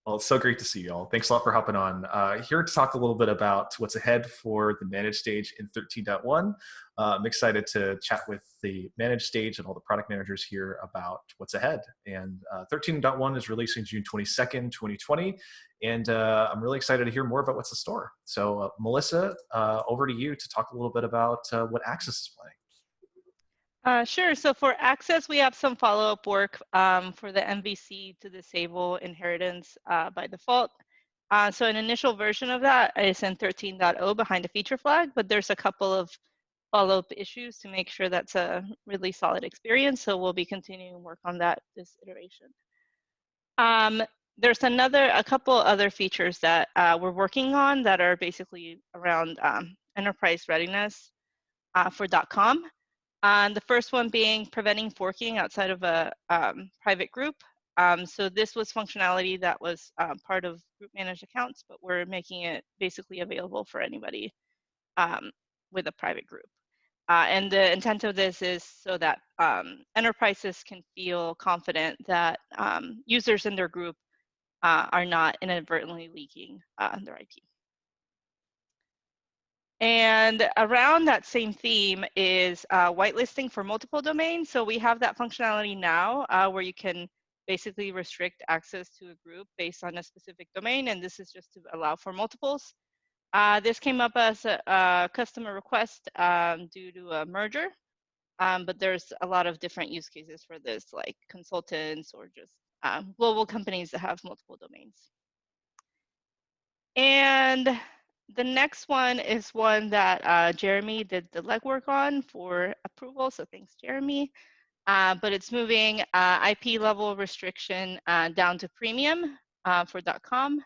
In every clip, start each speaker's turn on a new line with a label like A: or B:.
A: Well, it's so great to see you all. Thanks a lot for hopping on. Here to talk a little bit about what's ahead for the managed stage in 13.1. I'm excited to chat with the managed stage and all the product managers here about what's ahead. And 13.1 is releasing June 22nd, 2020. And I'm really excited to hear more about what's in store. So Melissa, over to you to talk a little bit about what Access is planning.
B: Sure. So for Access, we have some follow-up work for the MVC to disable inheritance by default. So an initial version of that is in 13.0 behind a feature flag, but there's a couple of follow-up issues to make sure that's a really solid experience. So we'll be continuing work on that this iteration. There's a couple other features that we're working on that are basically around enterprise readiness for .com. The first one being preventing forking outside of a private group. So this was functionality that was part of group managed accounts, but we're making it basically available for anybody with a private group. And the intent of this is so that enterprises can feel confident that users in their group are not inadvertently leaking their IP. And around that same theme is whitelisting for multiple domains. So we have that functionality now where you can basically restrict access to a group based on a specific domain. And this is just to allow for multiples. This came up as a customer request due to a merger. But there's a lot of different use cases for this, like consultants or just global companies that have multiple domains. And the next one is one that Jeremy did the legwork on for approval, so thanks, Jeremy. But it's moving IP level restriction down to premium for .com.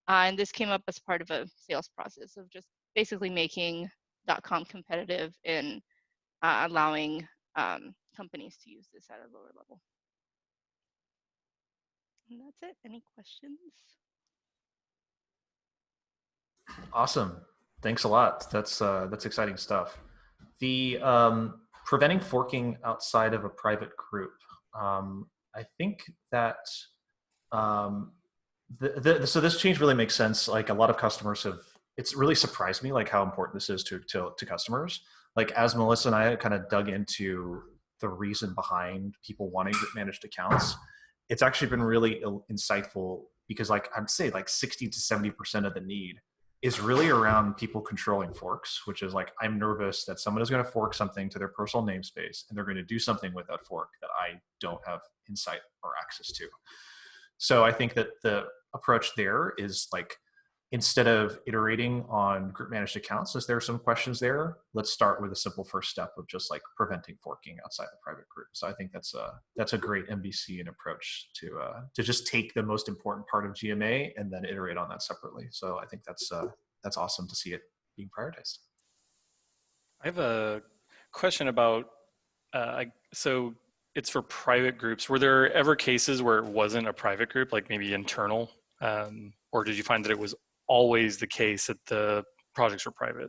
B: And this came up as part of a sales process of just basically making .com competitive in allowing companies to use this at a lower level. And that's it. Any questions?
A: Awesome. Thanks a lot. That's exciting stuff. The preventing forking outside of a private group. I think that so this change really makes sense. Like a lot of customers have, it's really surprised me like how important this is to customers. Like as Melissa and I kind of dug into the reason behind people wanting managed accounts, it's actually been really insightful because like I'd say like 60 to 70% of the need is really around people controlling forks, which is like, I'm nervous that someone is going to fork something to their personal namespace and they're going to do something with that fork that I don't have insight or access to. So I think that the approach there is like, instead of iterating on group managed accounts, as there are some questions there, let's start with a simple first step of just like preventing forking outside the private group. So I think that's a great MVC and approach to just take the most important part of GMA and then iterate on that separately. So I think that's awesome to see it being prioritized.
C: I have a question about, so it's for private groups. Were there ever cases where it wasn't a private group, like maybe internal, or did you find that it was always the case that the projects were private?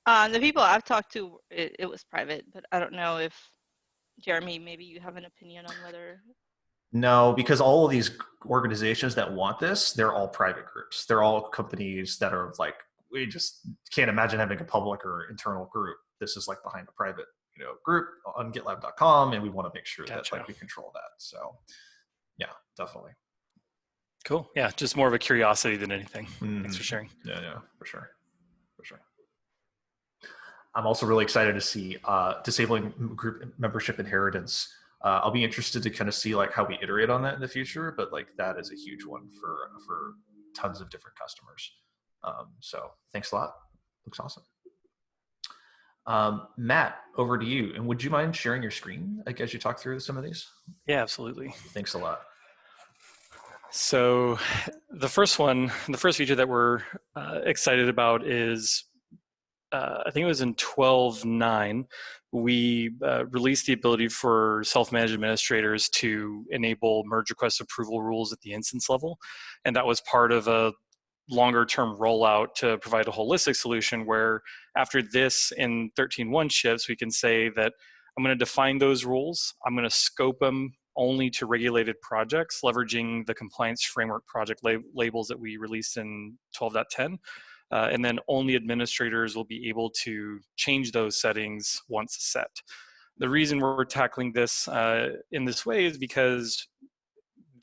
B: The people I've talked to, it was private, but I don't know if, Jeremy, maybe you have an opinion on whether.
A: No, because all of these organizations that want this, they're all private groups. They're all companies that are like, we just can't imagine having a public or internal group. This is like behind a private, group on GitLab.com, and we want to make sure that like we control that. So, yeah, definitely.
C: Cool. Yeah, just more of a curiosity than anything. Thanks for sharing.
A: Yeah, for sure. I'm also really excited to see disabling group membership inheritance. I'll be interested to kind of see like how we iterate on that in the future, but like that is a huge one for tons of different customers. So thanks a lot. Looks awesome. Matt, over to you. And would you mind sharing your screen like, as you talk through some of these?
C: Yeah, absolutely.
A: Thanks a lot.
C: So the first feature that we're excited about is, I think it was in 12.9, we released the ability for self-managed administrators to enable merge request approval rules at the instance level. And that was part of a longer-term rollout to provide a holistic solution where after this in 13.1 ships, we can say that I'm going to define those rules, I'm going to scope them only to regulated projects, leveraging the compliance framework project labels that we released in 12.10. And then only administrators will be able to change those settings once set. The reason we're tackling this in this way is because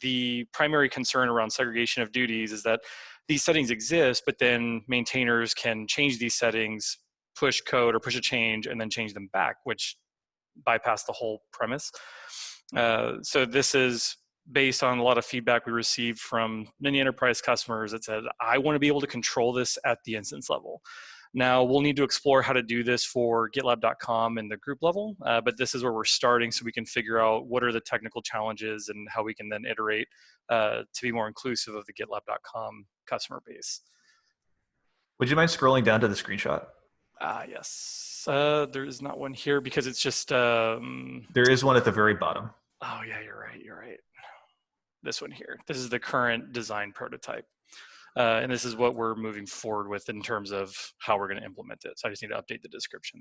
C: the primary concern around segregation of duties is that these settings exist, but then maintainers can change these settings, push code or push a change, and then change them back, which bypass the whole premise. So this is based on a lot of feedback we received from many enterprise customers that said, I want to be able to control this at the instance level. Now, we'll need to explore how to do this for GitLab.com and the group level, but this is where we're starting so we can figure out what are the technical challenges and how we can then iterate to be more inclusive of the GitLab.com customer base.
A: Would you mind scrolling down to the screenshot?
C: Yes. There is not one here because it's just...
A: There is one at the very bottom.
C: Oh, yeah, you're right. You're right. This one here. This is the current design prototype. And this is what we're moving forward with in terms of how we're going to implement it. So I just need to update the description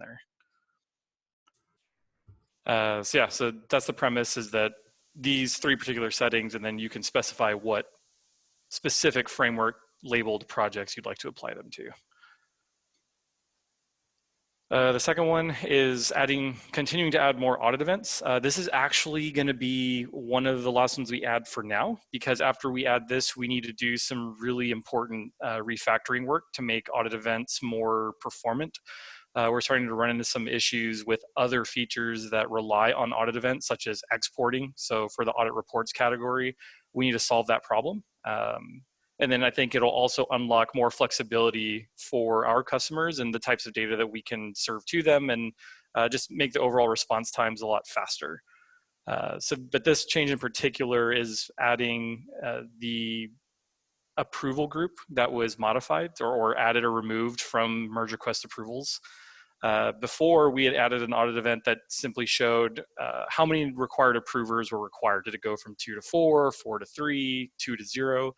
C: there. So yeah, so that's the premise, is that these 3 particular settings, and then you can specify what specific framework labeled projects you'd like to apply them to. The second one is continuing to add more audit events. This is actually going to be one of the last ones we add for now, because after we add this, we need to do some really important refactoring work to make audit events more performant. We're starting to run into some issues with other features that rely on audit events, such as exporting. So for the audit reports category, we need to solve that problem. And then I think it'll also unlock more flexibility for our customers and the types of data that we can serve to them, and just make the overall response times a lot faster. But this change in particular is adding the approval group that was modified or added or removed from merge request approvals. Before, we had added an audit event that simply showed how many required approvers were required. Did it go from 2 to 4, 4 to 3, 2 to 0?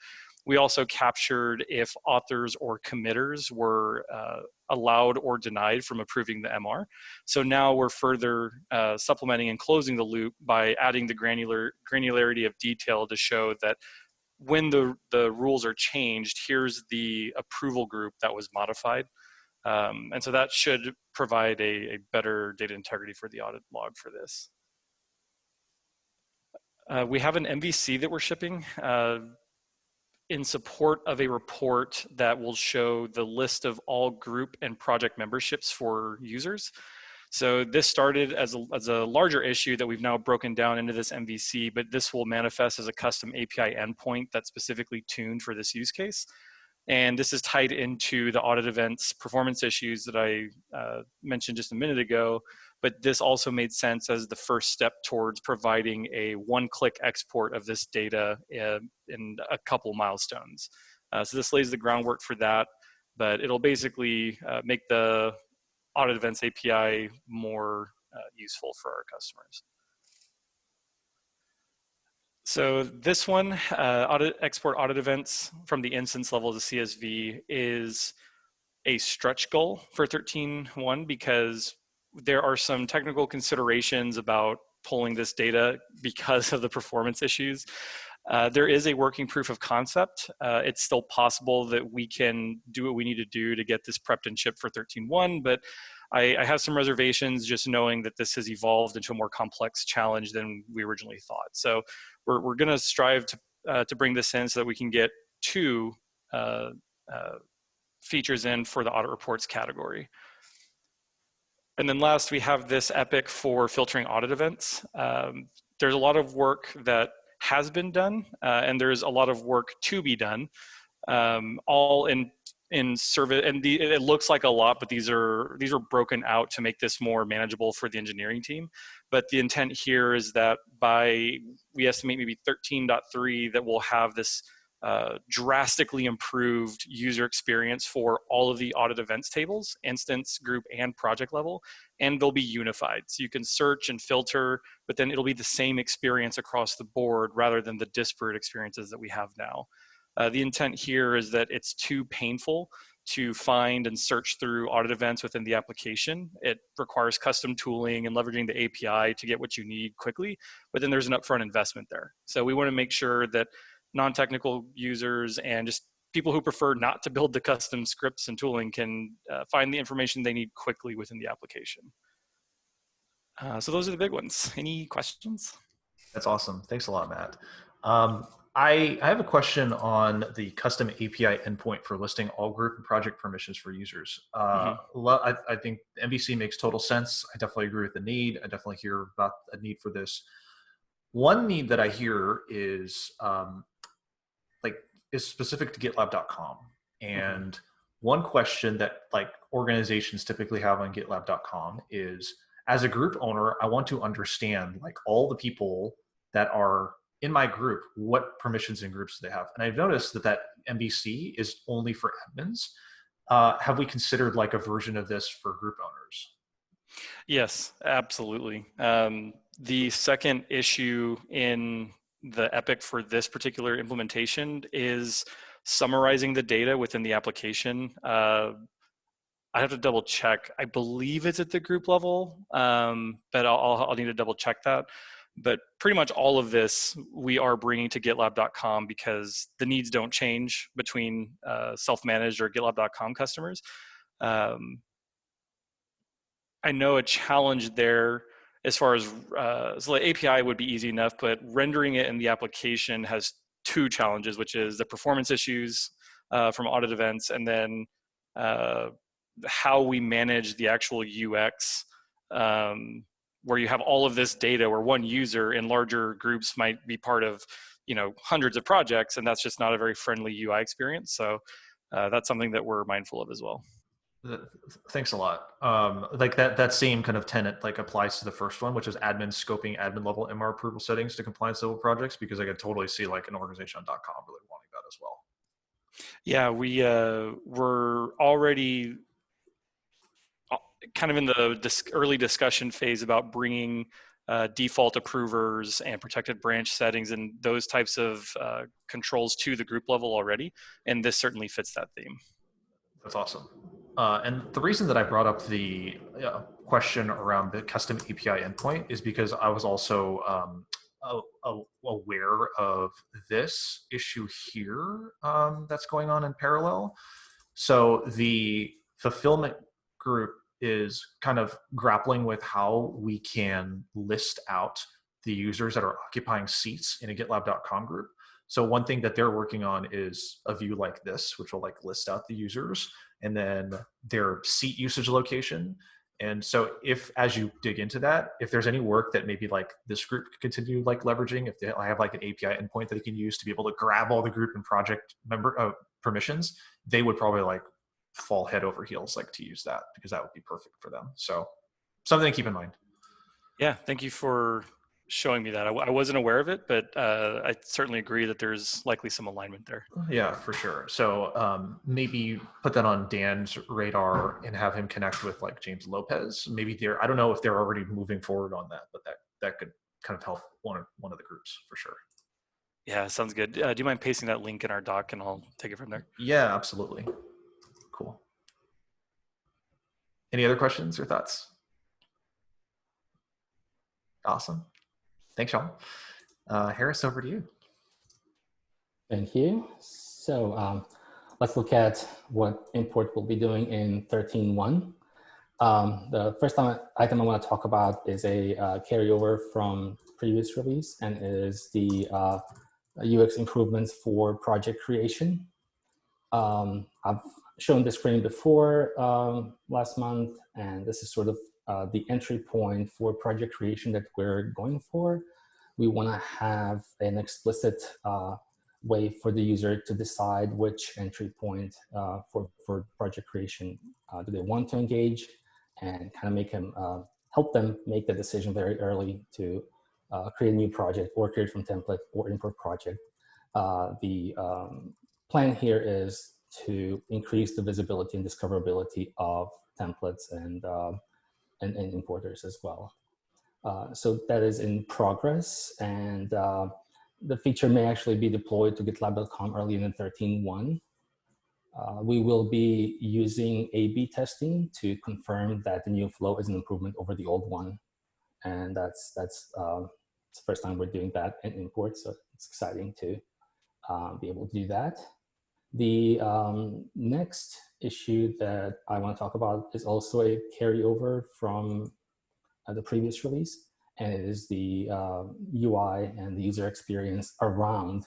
C: We also captured if authors or committers were allowed or denied from approving the MR. So now we're further supplementing and closing the loop by adding the granularity of detail to show that when the rules are changed, here's the approval group that was modified. And so that should provide a better data integrity for the audit log for this. We have an MVC that we're shipping in support of a report that will show the list of all group and project memberships for users. So this started as a larger issue that we've now broken down into this MVC, but this will manifest as a custom API endpoint that's specifically tuned for this use case. And this is tied into the audit events performance issues that I mentioned just a minute ago, but this also made sense as the first step towards providing a one-click export of this data in a couple milestones. So this lays the groundwork for that, but it'll basically make the audit events API more useful for our customers. So this one, export audit events from the instance level to CSV, is a stretch goal for 13.1 because there are some technical considerations about pulling this data because of the performance issues. There is a working proof of concept. It's still possible that we can do what we need to do to get this prepped and shipped for 13.1, but I have some reservations just knowing that this has evolved into a more complex challenge than we originally thought. So we're going to strive to bring this in so that we can get 2 features in for the audit reports category. And then last, we have this epic for filtering audit events. There's a lot of work that has been done, and there's a lot of work to be done, all in service. And it looks like a lot, but these are broken out to make this more manageable for the engineering team. But the intent here is that we estimate maybe 13.3 that will have this drastically improved user experience for all of the audit events tables, instance, group, and project level, and they'll be unified. So you can search and filter, but then it'll be the same experience across the board rather than the disparate experiences that we have now. The intent here is that it's too painful to find and search through audit events within the application. It requires custom tooling and leveraging the API to get what you need quickly, but then there's an upfront investment there. So we want to make sure that non-technical users and just people who prefer not to build the custom scripts and tooling can find the information they need quickly within the application. So those are the big ones. Any questions?
A: That's awesome. Thanks a lot, Matt. I have a question on the custom API endpoint for listing all group and project permissions for users. I think MVC makes total sense. I definitely agree with the need. I definitely hear about a need for this. One need that I hear is is specific to GitLab.com. And one question that like organizations typically have on GitLab.com is, as a group owner, I want to understand like all the people that are in my group, what permissions and groups do they have? And I've noticed that MVC is only for admins. Have we considered like a version of this for group owners?
C: Yes, absolutely. The second issue in the Epic for this particular implementation is summarizing the data within the application. I have to double check. I believe it's at the group level, but I'll need to double check that. But pretty much all of this we are bringing to GitLab.com because the needs don't change between self-managed or GitLab.com customers. I know a challenge there as far as, so the API would be easy enough, but rendering it in the application has two challenges, which is the performance issues from audit events, and then how we manage the actual UX, where you have all of this data where one user in larger groups might be part of, hundreds of projects, and that's just not a very friendly UI experience. So that's something that we're mindful of as well.
A: Thanks a lot. Like that same kind of tenet like applies to the first one, which is admin scoping admin level MR approval settings to compliance level projects, because I could totally see like an organization on .com really wanting that as well.
C: Yeah, we're already kind of in the early discussion phase about bringing default approvers and protected branch settings and those types of controls to the group level already, and this certainly fits that theme.
A: That's awesome. And the reason that I brought up the question around the custom API endpoint is because I was also aware of this issue here that's going on in parallel. So the fulfillment group is kind of grappling with how we can list out the users that are occupying seats in a GitLab.com group. So one thing that they're working on is a view like this, which will like list out the users and then their seat usage location. And so if, as you dig into that, if there's any work that maybe like this group could continue like leveraging, if they have like an API endpoint that they can use to be able to grab all the group and project member permissions, they would probably like fall head over heels like to use that, because that would be perfect for them. So something to keep in mind.
C: Yeah, thank you for showing me that. I wasn't aware of it, but I certainly agree that there's likely some alignment there.
A: Yeah, for sure. So maybe put that on Dan's radar and have him connect with like James Lopez. Maybe I don't know if they're already moving forward on that, but that could kind of help one of the groups for sure.
C: Yeah, sounds good. Do you mind pasting that link in our doc and I'll take it from there?
A: Yeah, absolutely. Cool. Any other questions or thoughts? Awesome. Thanks, Sean. Harris, over to you.
D: Thank you. So let's look at what import we'll be doing in 13.1. The first item I want to talk about is a carryover from previous release, and is the UX improvements for project creation. I've shown this screen before last month, and this is sort of the entry point for project creation that we're going for. We want to have an explicit way for the user to decide which entry point for project creation do they want to engage, and kind of make them help them make the decision very early to create a new project or create from template or import project. The plan here is to increase the visibility and discoverability of templates and importers as well. So that is in progress, and the feature may actually be deployed to GitLab.com early in 13.1. We will be using A/B testing to confirm that the new flow is an improvement over the old one. And that's the first time we're doing that in import, so it's exciting to be able to do that. The next issue that I want to talk about is also a carryover from the previous release, and it is the UI and the user experience around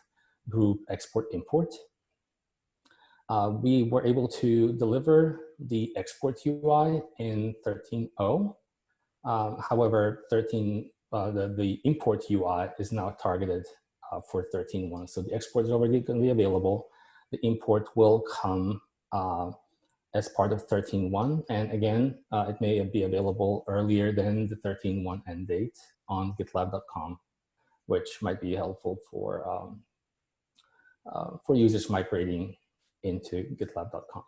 D: group export-import. We were able to deliver the export UI in 13.0. However, the import UI is now targeted for 13.1. So the export is already going to be available. The import will come as part of 13.1. And again, it may be available earlier than the 13.1 end date on GitLab.com, which might be helpful for users migrating into GitLab.com.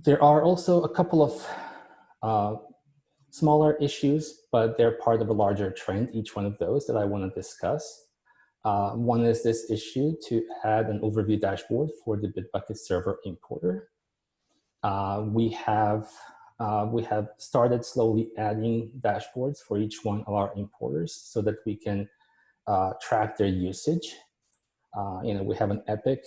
D: There are also a couple of smaller issues, but they're part of a larger trend, each one of those that I want to discuss. One is this issue to add an overview dashboard for the Bitbucket server importer. We have started slowly adding dashboards for each one of our importers so that we can track their usage. We have an epic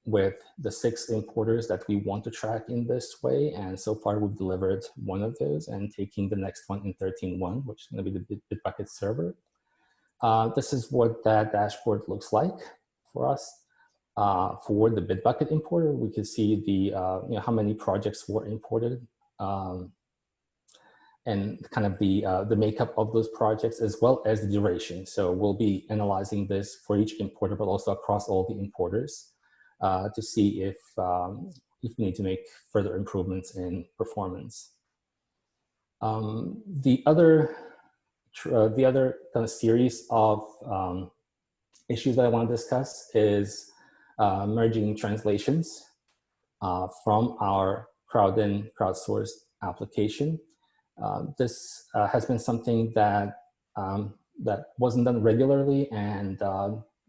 D: with the 6 importers that we want to track in this way. And so far we've delivered one of those and taking the next one in 13.1, which is going to be the Bitbucket server. This is what that dashboard looks like for us. For the Bitbucket importer, we can see the how many projects were imported and kind of the makeup of those projects as well as the duration. So we'll be analyzing this for each importer, but also across all the importers to see if we need to make further improvements in performance. The other kind of series of issues that I want to discuss is merging translations from our crowd-in, crowdsourced application. This has been something that that wasn't done regularly, and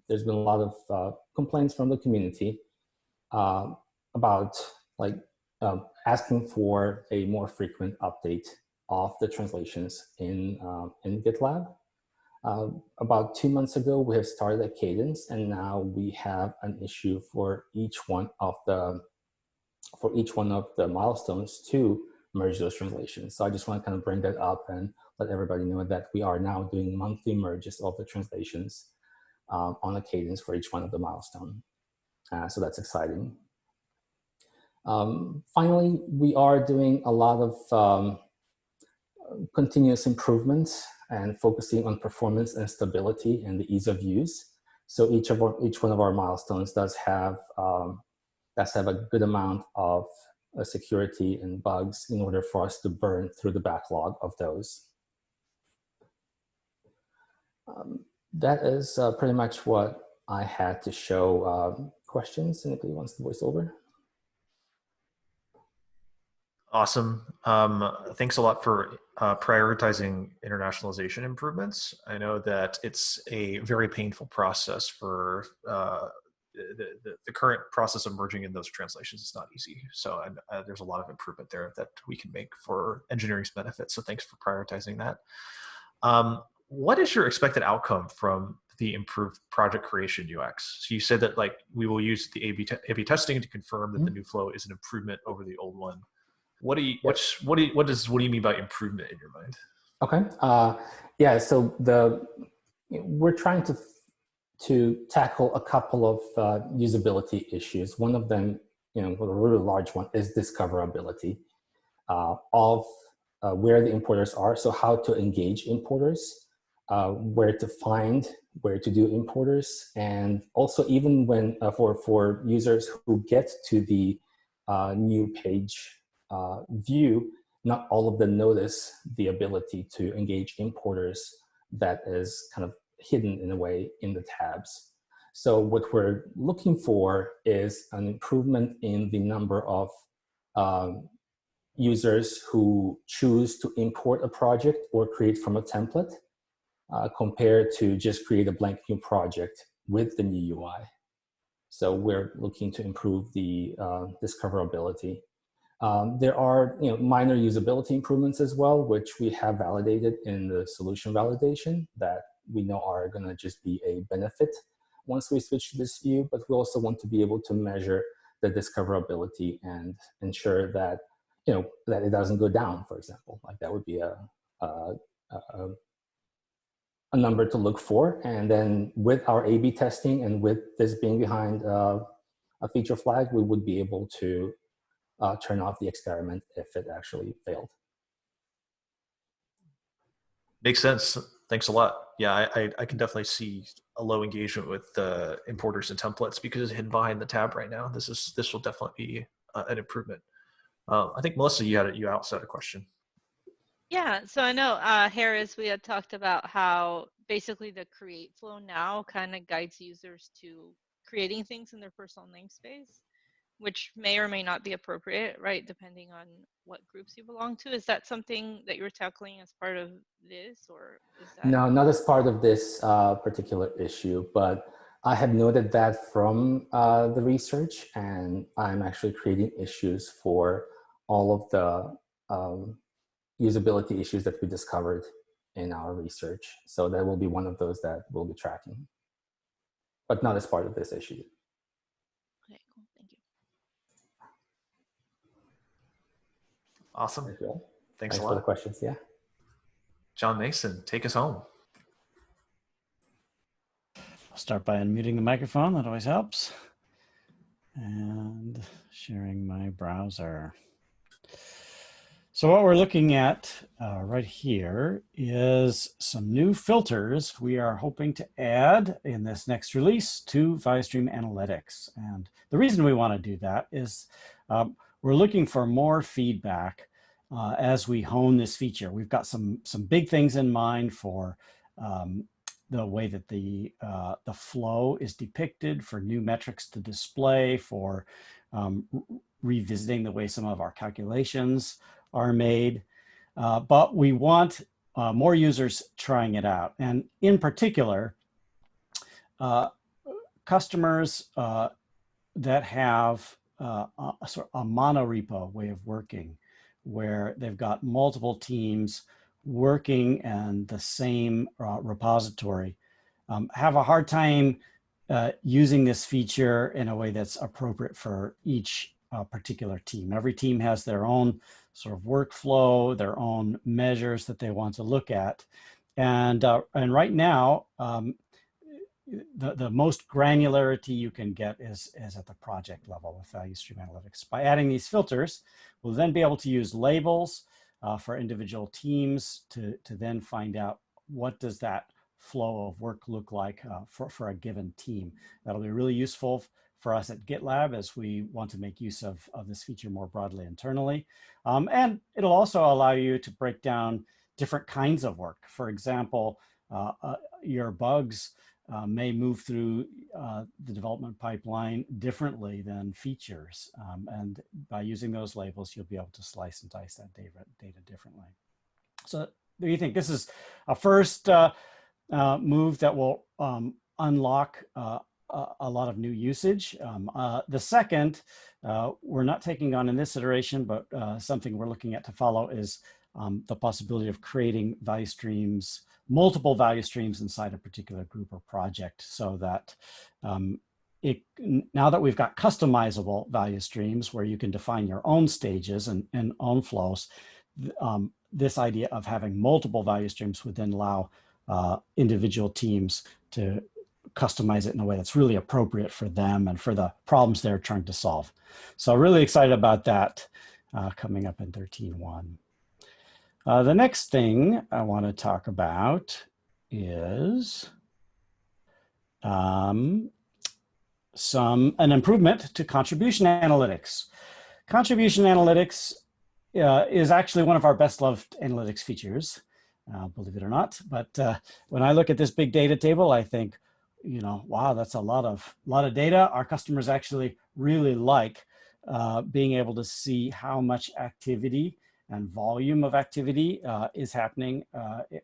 D: there's been a lot of complaints from the community about asking for a more frequent update of the translations in GitLab. About 2 months ago, we have started a cadence, and now we have an issue for each one of the milestones to merge those translations. So I just want to kind of bring that up and let everybody know that we are now doing monthly merges of the translations on a cadence for each one of the milestone. So that's exciting. Finally, we are doing a lot of continuous improvements and focusing on performance and stability and the ease of use. So each one of our milestones does have a good amount of security and bugs in order for us to burn through the backlog of those. That is pretty much what I had to show. Questions? Anybody wants to voice over?
A: Awesome. Thanks a lot for prioritizing internationalization improvements. I know that it's a very painful process for the current process of merging in those translations is not easy. So there's a lot of improvement there that we can make for engineering's benefit. So thanks for prioritizing that. What is your expected outcome from the improved project creation UX? So you said that we will use the A/B testing to confirm that the new flow is an improvement over the old one. What do you mean by improvement in your mind?
D: Okay. Yeah. So we're trying to tackle a couple of usability issues. One of them, a really large one, is discoverability of where the importers are. So how to engage importers, where to find, where to do importers, and also even when for users who get to the new page view, not all of them notice the ability to engage importers that is kind of hidden in a way in the tabs. So what we're looking for is an improvement in the number of users who choose to import a project or create from a template compared to just create a blank new project with the new UI. So we're looking to improve the discoverability. There are minor usability improvements as well, which we have validated in the solution validation that we know are going to just be a benefit once we switch to this view. But we also want to be able to measure the discoverability and ensure that that it doesn't go down, for example. Like that would be a number to look for. And then with our A/B testing and with this being behind a feature flag, we would be able to turn off the experiment if it actually failed.
A: Makes sense. Thanks a lot. Yeah, I can definitely see a low engagement with importers and templates because it's hidden behind the tab right now. This will definitely be an improvement. I think Melissa, you also had a question.
B: Yeah, so I know Harris, we had talked about how basically the create flow now kind of guides users to creating things in their personal namespace, which may or may not be appropriate, right, depending on what groups you belong to. Is that something that you're tackling as part of this, or is that?
D: No, not as part of this particular issue, but I have noted that from the research, and I'm actually creating issues for all of the usability issues that we discovered in our research. So that will be one of those that we'll be tracking, but not as part of this issue.
B: Okay, cool, thank you.
A: Awesome. Thanks a lot.
D: For the questions, yeah.
A: John Mason, take us home.
E: I'll start by unmuting the microphone. That always helps. And sharing my browser. So what we're looking at right here is some new filters we are hoping to add in this next release to ViaStream Analytics. And the reason we want to do that is we're looking for more feedback as we hone this feature. We've got some big things in mind for the way that the flow is depicted, for new metrics to display, for revisiting the way some of our calculations are made, but we want more users trying it out. And in particular, customers that have a monorepo way of working, where they've got multiple teams working in the same repository, have a hard time using this feature in a way that's appropriate for each particular team. Every team has their own sort of workflow, their own measures that they want to look at. And right now, the most granularity you can get is at the project level with ViaStream Analytics. By adding these filters, we'll then be able to use labels for individual teams to then find out what does that flow of work look like for a given team. That'll be really useful for us at GitLab as we want to make use of this feature more broadly internally. And it'll also allow you to break down different kinds of work. For example, your bugs may move through the development pipeline differently than features. And by using those labels, you'll be able to slice and dice that data differently. So do you think this is a first move that will unlock a lot of new usage? The second, we're not taking on in this iteration, but something we're looking at to follow is the possibility of creating value streams, multiple value streams inside a particular group or project, so that now that we've got customizable value streams where you can define your own stages and own flows, this idea of having multiple value streams would then allow individual teams to customize it in a way that's really appropriate for them and for the problems they're trying to solve. So really excited about that coming up in 13.1. The next thing I want to talk about is an improvement to contribution analytics. Contribution analytics is actually one of our best loved analytics features, believe it or not. But when I look at this big data table, I think, wow, that's a lot of data. Our customers actually really like being able to see how much activity and volume of activity is happening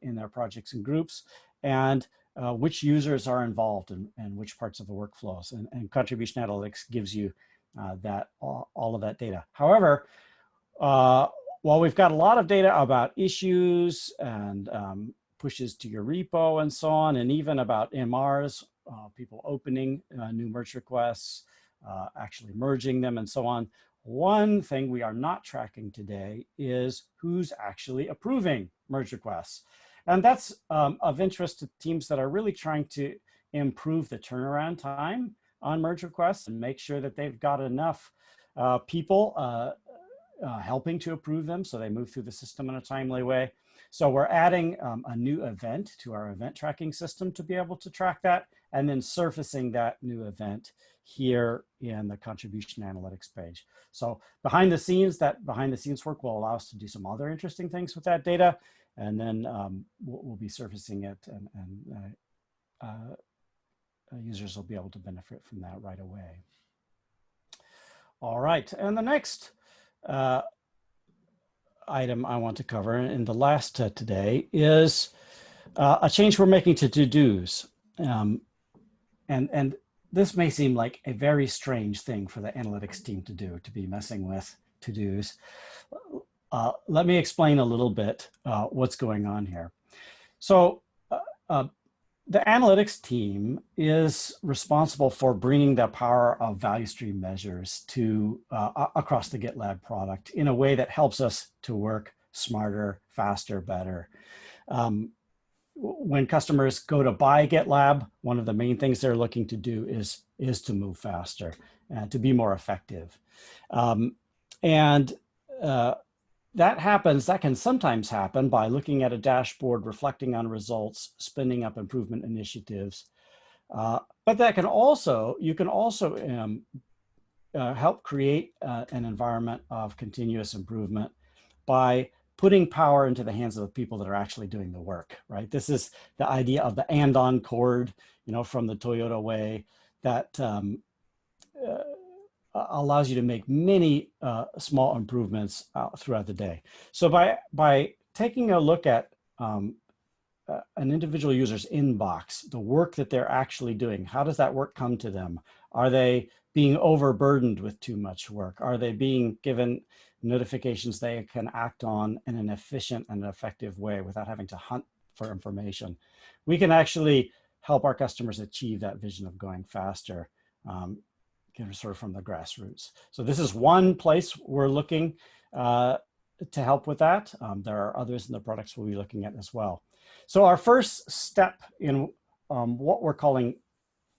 E: in their projects and groups. And which users are involved and which parts of the workflows. And contribution analytics gives you all of that data. However, while we've got a lot of data about issues and pushes to your repo and so on, and even about MRs, people opening new merge requests, actually merging them and so on, one thing we are not tracking today is who's actually approving merge requests. And that's of interest to teams that are really trying to improve the turnaround time on merge requests and make sure that they've got enough people helping to approve them so they move through the system in a timely way. So we're adding a new event to our event tracking system to be able to track that, and then surfacing that new event here in the contribution analytics page. So behind the scenes work will allow us to do some other interesting things with that data, and then we'll be surfacing it, and users will be able to benefit from that right away. All right, and the next item I want to cover in the last today is a change we're making to to-dos. And this may seem like a very strange thing for the analytics team to do, to be messing with to-dos. Let me explain a little bit what's going on here. So the analytics team is responsible for bringing the power of value stream measures to across the GitLab product in a way that helps us to work smarter, faster, better. When customers go to buy GitLab, one of the main things they're looking to do is to move faster and to be more effective. That can sometimes happen by looking at a dashboard, reflecting on results, spinning up improvement initiatives. But that can also, you can also help create an environment of continuous improvement by putting power into the hands of the people that are actually doing the work, right? This is the idea of the and-on chord, from the Toyota way, that allows you to make many small improvements throughout the day. So by taking a look at an individual user's inbox, the work that they're actually doing, how does that work come to them? Are they being overburdened with too much work? Are they being given notifications they can act on in an efficient and effective way without having to hunt for information? We can actually help our customers achieve that vision of going faster, sort of from the grassroots. So this is one place we're looking to help with that. There are others in the products we'll be looking at as well. So our first step in what we're calling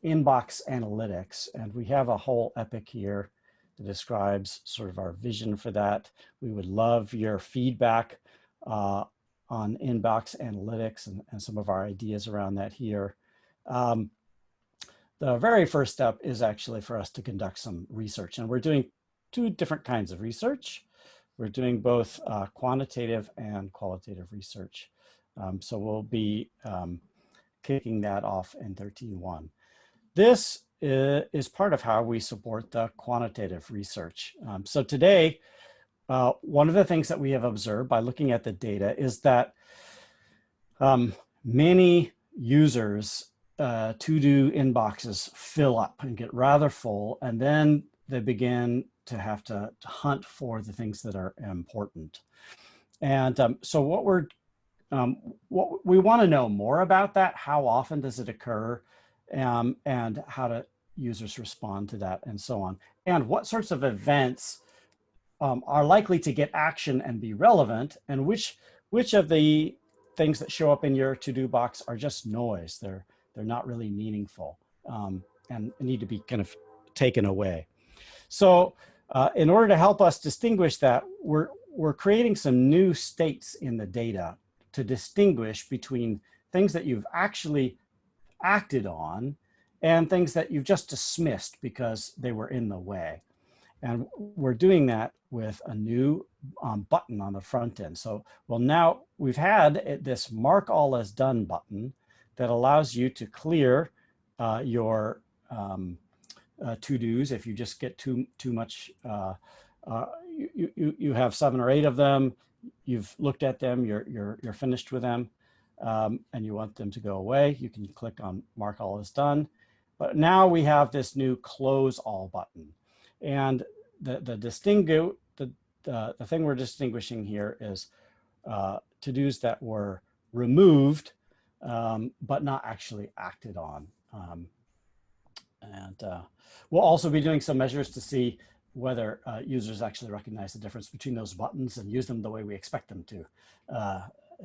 E: inbox analytics, and we have a whole epic here that describes sort of our vision for that. We would love your feedback on inbox analytics and some of our ideas around that here. The very first step is actually for us to conduct some research, and we're doing two different kinds of research. We're doing both quantitative and qualitative research. So we'll be kicking that off in 13.1. This is part of how we support the quantitative research. So today, one of the things that we have observed by looking at the data is that many users' to-do inboxes fill up and get rather full, and then they begin to have to hunt for the things that are important. And so what we want to know more about that, how often does it occur, and how do users respond to that, and so on. And what sorts of events are likely to get action and be relevant, and which of the things that show up in your to-do box are just noise. They're not really meaningful and need to be kind of taken away. So in order to help us distinguish that, we're creating some new states in the data to distinguish between things that you've actually acted on and things that you've just dismissed because they were in the way. And we're doing that with a new button on the front end. So, well, now we've had this mark all as done button that allows you to clear your to-dos if you just get too much. You have 7 or 8 of them. You've looked at them. You're finished with them. and you want them to go away, you can click on Mark All as Done. But now we have this new Close All button. And the thing we're distinguishing here is to-dos that were removed, but not actually acted on. We'll also be doing some measures to see whether users actually recognize the difference between those buttons and use them the way we expect them to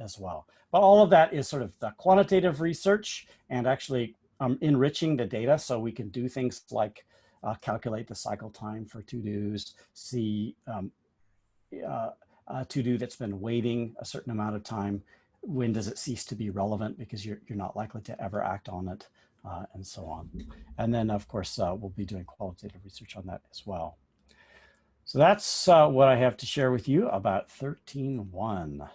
E: as well. But all of that is sort of the quantitative research and actually enriching the data so we can do things like calculate the cycle time for to-dos, see a to-do that's been waiting a certain amount of time, when does it cease to be relevant because you're not likely to ever act on it, and so on. And then, of course, we'll be doing qualitative research on that as well. So that's what I have to share with you about 13.1.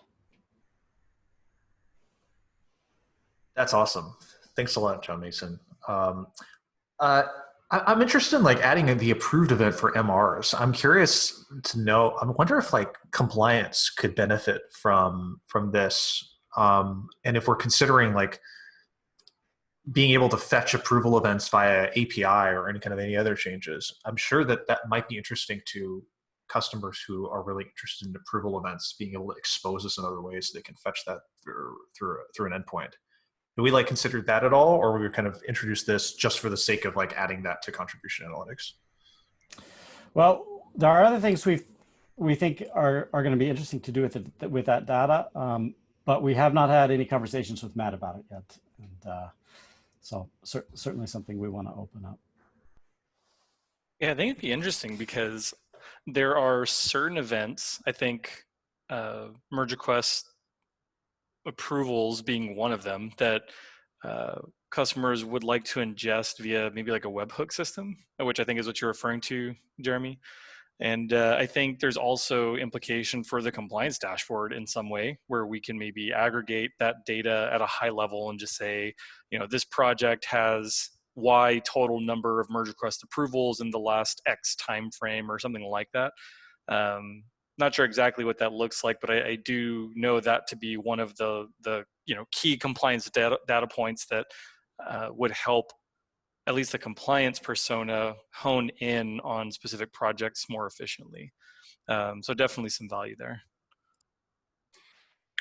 A: That's awesome. Thanks a lot, John Mason. I'm interested in like adding the approved event for MRs. I'm curious to know, I wonder if like compliance could benefit from this. And if we're considering like being able to fetch approval events via API or any other changes, I'm sure that that might be interesting to customers who are really interested in approval events, being able to expose this in other ways so they can fetch that through an endpoint. Do we like consider that at all, or we kind of introduce this just for the sake of like adding that to contribution analytics?
E: Well, there are other things we think are going to be interesting to do with that data, but we have not had any conversations with Matt about it yet, and so certainly something we want to open up.
C: Yeah, I think it'd be interesting because there are certain events, I think merge request approvals being one of them, that customers would like to ingest via maybe like a webhook system, which I think is what you're referring to, Jeremy. And I think there's also implication for the compliance dashboard in some way where we can maybe aggregate that data at a high level and just say, you know, this project has Y total number of merge request approvals in the last X time frame or something like that. Not sure exactly what that looks like, but I do know that to be one of the key compliance data points that would help at least the compliance persona hone in on specific projects more efficiently. So definitely some value there.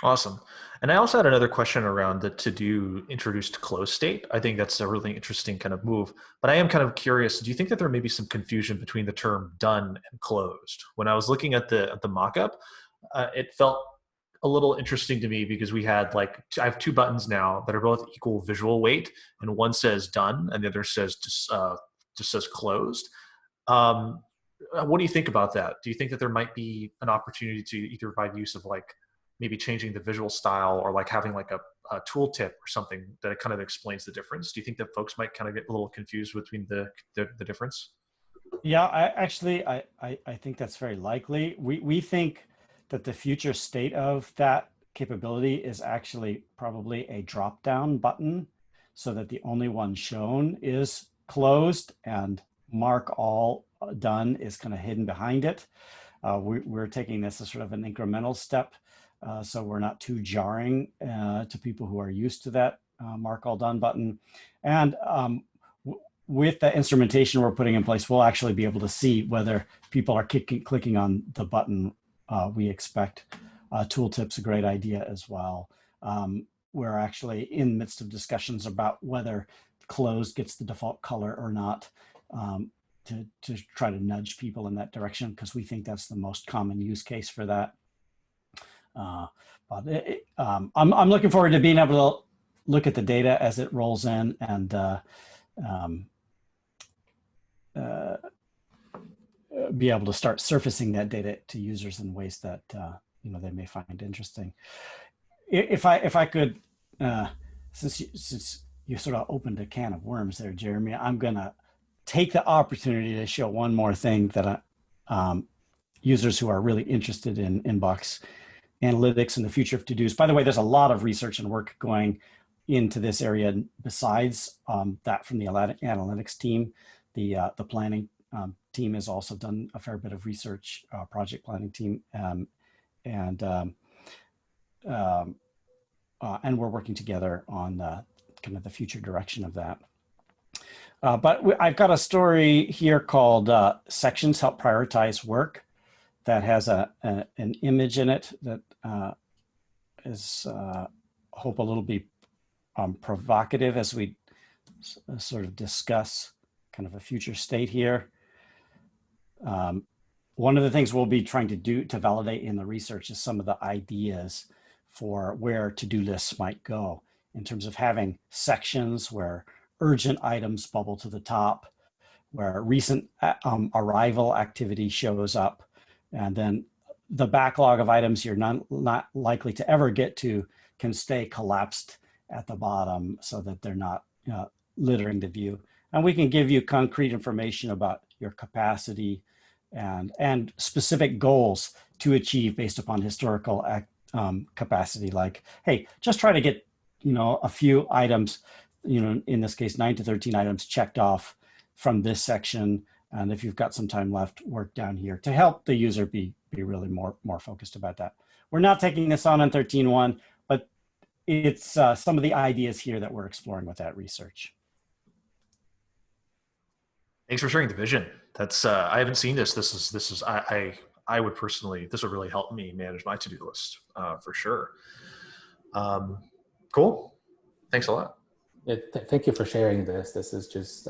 A: Awesome. And I also had another question around the to-do introduced close state. I think that's a really interesting kind of move. But I am kind of curious, do you think that there may be some confusion between the term done and closed? When I was looking at the mock-up, it felt a little interesting to me because we had like, I have two buttons now that are both equal visual weight, and one says done and the other says just says closed. What do you think about that? Do you think that there might be an opportunity to either provide use of like maybe changing the visual style or like having like a tooltip or something that kind of explains the difference? Do you think that folks might kind of get a little confused between the difference?
E: Yeah, I think that's very likely. We think that the future state of that capability is actually probably a drop-down button so that the only one shown is closed and Mark All Done is kind of hidden behind it. We're taking this as sort of an incremental step, so we're not too jarring to people who are used to that Mark All Done button. And with the instrumentation we're putting in place, we'll actually be able to see whether people are clicking on the button we expect. Tooltip's a great idea as well. We're actually in the midst of discussions about whether closed gets the default color or not, to try to nudge people in that direction, because we think that's the most common use case for that. I'm looking forward to being able to look at the data as it rolls in and be able to start surfacing that data to users in ways that they may find interesting. If I could, since you sort of opened a can of worms there, Jeremy, I'm gonna take the opportunity to show one more thing that users who are really interested in inbox analytics and the future of to-dos. By the way, there's a lot of research and work going into this area besides that from the analytics team. The planning team has also done a fair bit of research, project planning team, and and we're working together on kind of the future direction of that. But I've got a story here called Sections Help Prioritize Work that has an image in it that is, hope a little bit provocative as we sort of discuss kind of a future state here. One of the things we'll be trying to do to validate in the research is some of the ideas for where to-do lists might go in terms of having sections where urgent items bubble to the top, where recent arrival activity shows up, and then the backlog of items you're not likely to ever get to can stay collapsed at the bottom so that they're not littering the view. And we can give you concrete information about your capacity and specific goals to achieve based upon historical capacity. Like, hey, just try to get, a few items, in this case, 9 to 13 items checked off from this section. And if you've got some time left, work down here to help the user be really more focused about that. We're not taking this on 13.1, but it's some of the ideas here that we're exploring with that research.
A: Thanks for sharing the vision. That's I haven't seen this. This is I would personally, this would really help me manage my to-do list for sure. Cool. Thanks a lot.
D: Yeah, thank you for sharing this. This is just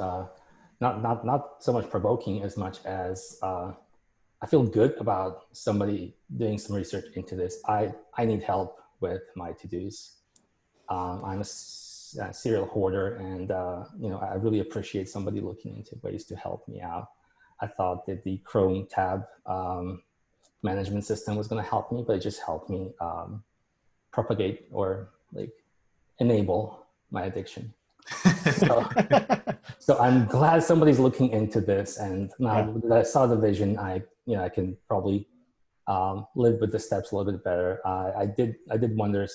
D: not so much provoking as much as I feel good about somebody doing some research into this. I need help with my to-dos. I'm a serial hoarder, and I really appreciate somebody looking into ways to help me out. I thought that the Chrome tab management system was going to help me, but it just helped me propagate or enable my addiction. So I'm glad somebody's looking into this, and now that I saw the vision, I can probably live with the steps a little bit better. I did wonder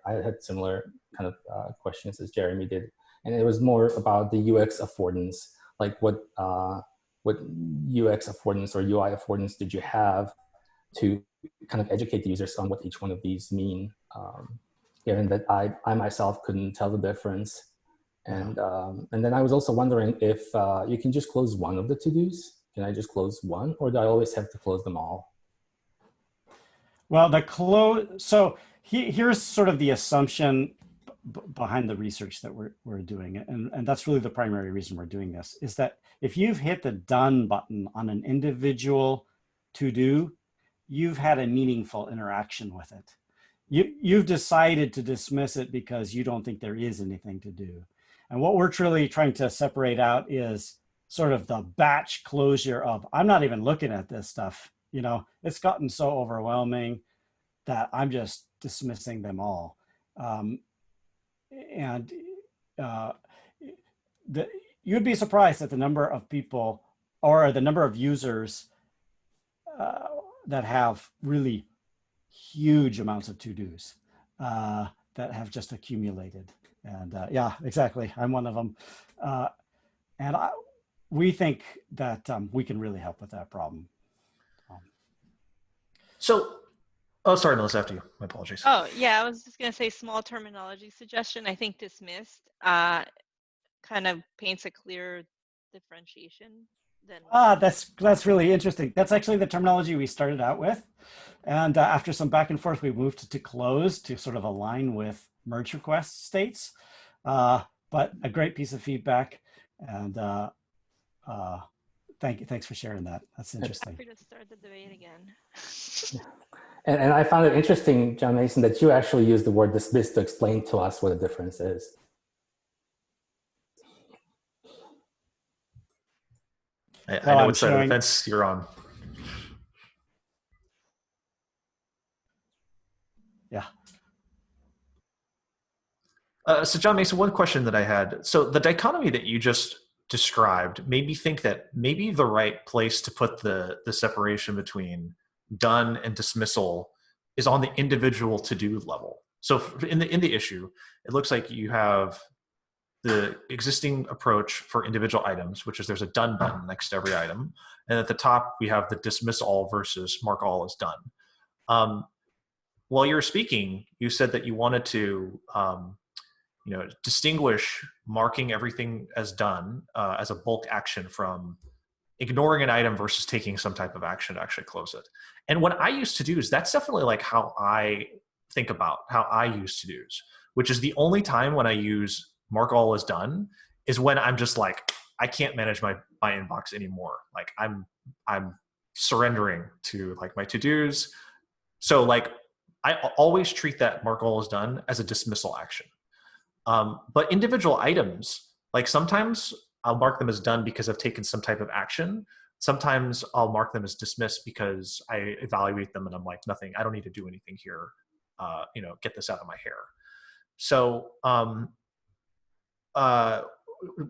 D: I had similar kind of questions as Jeremy did, and it was more about the UX affordance, like what UX affordance or UI affordance did you have to kind of educate the users on what each one of these mean, given that I myself couldn't tell the difference. And then I was also wondering if you can just close one of the to-dos. Can I just close one, or do I always have to close them all?
E: Well, so here's sort of the assumption behind the research that we're doing, and that's really the primary reason we're doing this, is that if you've hit the done button on an individual to-do, you've had a meaningful interaction with it. You've decided to dismiss it because you don't think there is anything to do. And what we're truly trying to separate out is sort of the batch closure of, I'm not even looking at this stuff. It's gotten so overwhelming that I'm just dismissing them all. You'd be surprised at the number of people or the number of users that have really huge amounts of to-dos that have just accumulated. And yeah, exactly. I'm one of them. And we think that we can really help with that problem.
A: Oh, sorry, Melissa, after you. My apologies.
B: Oh, yeah, I was just going to say small terminology suggestion. I think dismissed kind of paints a clear differentiation.
E: That's really interesting. That's actually the terminology we started out with. And after some back and forth, we moved to close to sort of align with merge request states. But a great piece of feedback. And thanks for sharing that. That's interesting.
B: Happy to start the debate again.
D: And I found it interesting, John Mason, that you actually used the word dismiss to explain to us what the difference is.
A: I know what side of the fence you're on.
E: Yeah.
A: So John Mason, one question that I had. So the dichotomy that you just described made me think that maybe the right place to put the separation between done and dismissal is on the individual to-do level. So in the issue, it looks like you have the existing approach for individual items, which is there's a done button next to every item. And at the top, we have the dismiss all versus mark all as done. while you were speaking, you said that you wanted to, distinguish marking everything as done as a bulk action from ignoring an item versus taking some type of action to actually close it. And what I used to do is that's definitely like how I think about how I use to-dos, which is the only time when I use mark all as done is when I'm just like, I can't manage my inbox anymore. Like I'm surrendering to like my to-dos. So like I always treat that mark all as done as a dismissal action. But individual items, like sometimes I'll mark them as done because I've taken some type of action. Sometimes I'll mark them as dismissed because I evaluate them and I'm like, nothing, I don't need to do anything here. Get this out of my hair. So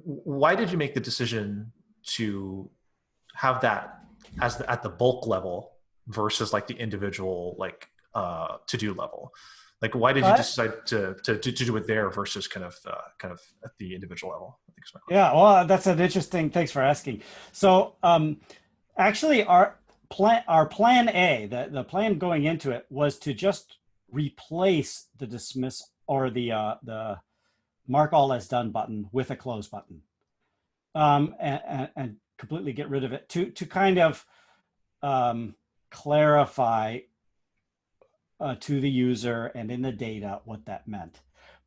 A: why did you make the decision to have that as at the bulk level versus like the individual like to-do level? Like, why did you decide to do it there versus kind of at the individual level? I think is my question.
E: Yeah, well, that's an interesting. Thanks for asking. So, actually, our plan A, the plan going into it was to just replace the dismiss or the mark all as done button with a close button, and completely get rid of it to kind of clarify to the user and in the data what that meant.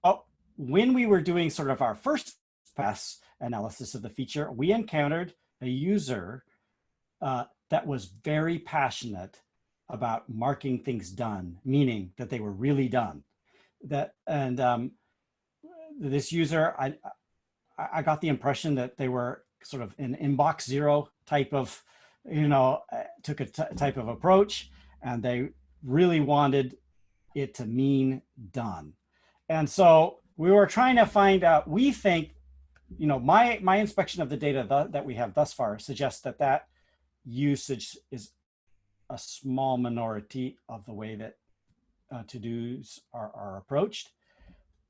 E: But when we were doing sort of our first pass analysis of the feature, we encountered a user that was very passionate about marking things done, meaning that they were really done. This user, I got the impression that they were sort of an inbox zero type of, took a type of approach, and they really wanted it to mean done. And so we were trying to find out, we think, my inspection of the data that we have thus far suggests that usage is a small minority of the way that to-dos are approached.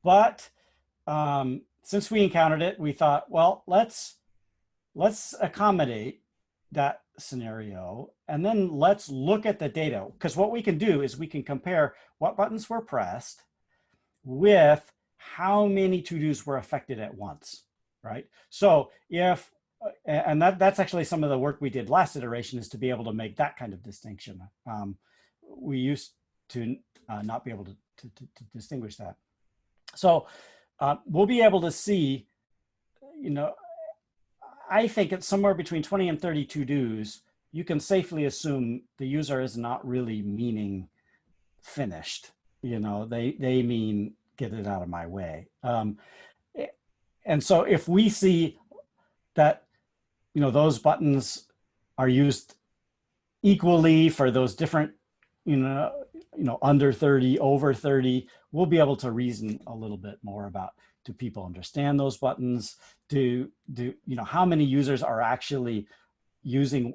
E: But since we encountered it, we thought, well, let's accommodate that scenario, and then let's look at the data, because what we can do is we can compare what buttons were pressed with how many to-dos were affected at once, right? So and that's actually some of the work we did last iteration, is to be able to make that kind of distinction. We used to not be able to distinguish that. So we'll be able to see, I think it's somewhere between 20 and 30 to-dos. You can safely assume the user is not really meaning finished. They mean get it out of my way. And so if we see that, those buttons are used equally for those different, under 30, over 30, we'll be able to reason a little bit more about, do people understand those buttons? How many users are actually using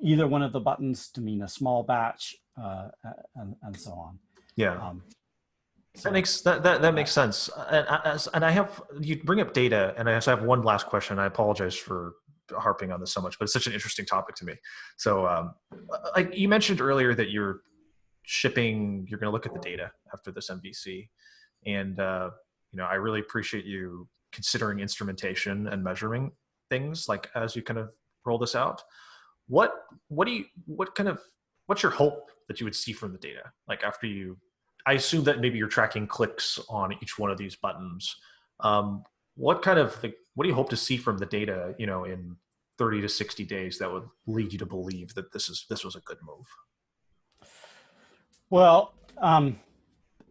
E: either one of the buttons to mean a small batch, and so on.
A: Yeah. That makes sense. And I have, you bring up data, and I also have one last question. I apologize for harping on this so much, but it's such an interesting topic to me. So like you mentioned earlier that you're going to look at the data after this MVC. And, I really appreciate you considering instrumentation and measuring things like as you kind of roll this out. What's your hope that you would see from the data? Like after I assume that maybe you're tracking clicks on each one of these buttons. What do you hope to see from the data, in 30 to 60 days that would lead you to believe that this was a good move?
E: Well,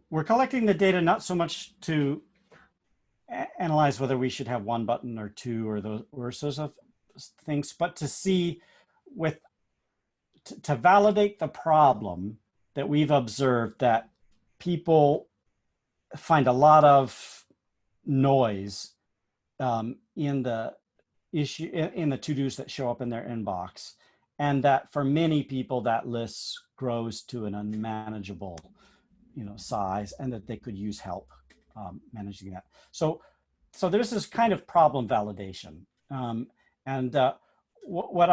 E: we're collecting the data not so much to analyze whether we should have one button or two or those sorts of things, but to see to validate the problem that we've observed, that people find a lot of noise in the to-dos that show up in their inbox, and that for many people that list grows to an unmanageable size, and that they could use help managing that. So there's this kind of problem validation, and what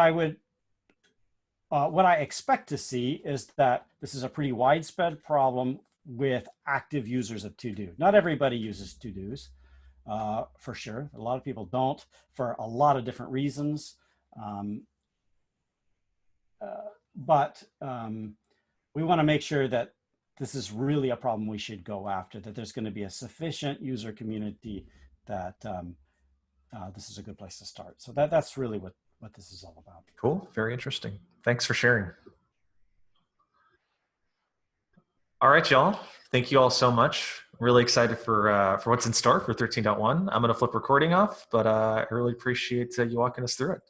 E: I expect to see is that this is a pretty widespread problem with active users of to-do. Not everybody uses to-dos, for sure. A lot of people don't for a lot of different reasons. But we want to make sure that this is really a problem we should go after, that there's going to be a sufficient user community that this is a good place to start. So that's really what this is all about.
A: Cool. Very interesting. Thanks for sharing. All right, y'all. Thank you all so much. Really excited for what's in store for 13.1. I'm going to flip recording off, but I really appreciate you walking us through it.